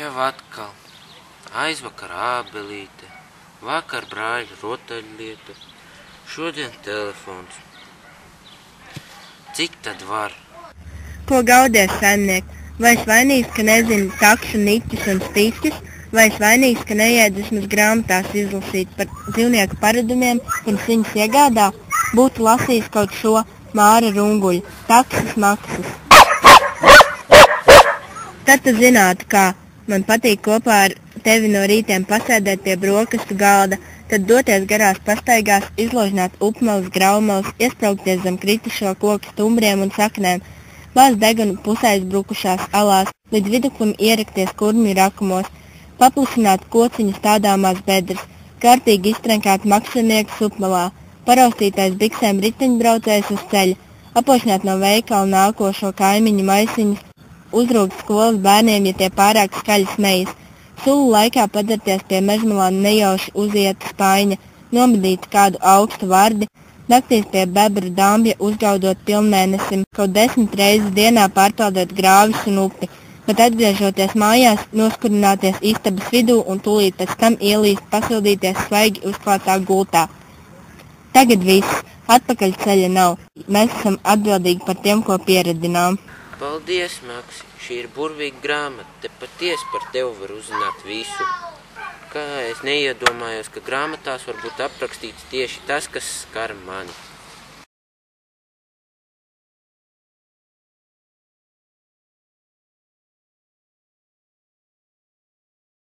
Jau atkal. Aizvakar ābelīte, vakar brāļa rotaļlieta, šodien telefons. Cik tad var? Ko gaudies, saimniek? Vai es vainīgs, ka nezinu takšu niķus un stiķus, vai es vainīgs, ka neiedu vismaz grāmatās izlasīt par dzīvnieku paradumiem, pirms viņus iegādā? Būtu lasījis kaut šo Māra Runguļa, taksas maksas. Tad tu zinātu, kā man patīk kopā ar tevi no rītiem pasēdēt pie brokastu galda, tad doties garās pastaigās, izložināt upmalas, graumalas, iespraukties zem kritušo koku stumbriem un saknēm, bāzt degunu pusēs brukušās alās, līdz viduklim ierakties kurmju rakumos, paplusināt kociņu stādāmās bedres, kārtīgi iztrenkāt maksanieku upmalā, paraustītais biksēm riteņbraucējs uz ceļa, apošņāt no veikala nākošo kaimiņu maisiņus, uzrūgt skolas bērniem, ja tie pārāk skaļi smejas, sulu laikā padarties pie mežmalā nejauši uzieta spaiņa, nomedīt kādu augstu vardi, naktīs pie bebra dambja uzgaudot pilnmēnesim, kaut 10 reizes dienā pārpeldot grāvis un upi, bet atgriežoties mājās, noskurināties istabas vidū un tūlīt pēc tam ielīst pasildīties svaigi uzklātā gultā. Tagad viss, atpakaļ ceļa nav, mēs esam atbildīgi par tiem, ko pieredinām. Paldies, Maksi, šī ir burvīga grāmata, te patiesi par tevi var uzzināt visu. Kā es neiedomājos, ka grāmatās var būt aprakstīts tieši tas, kas skar mani.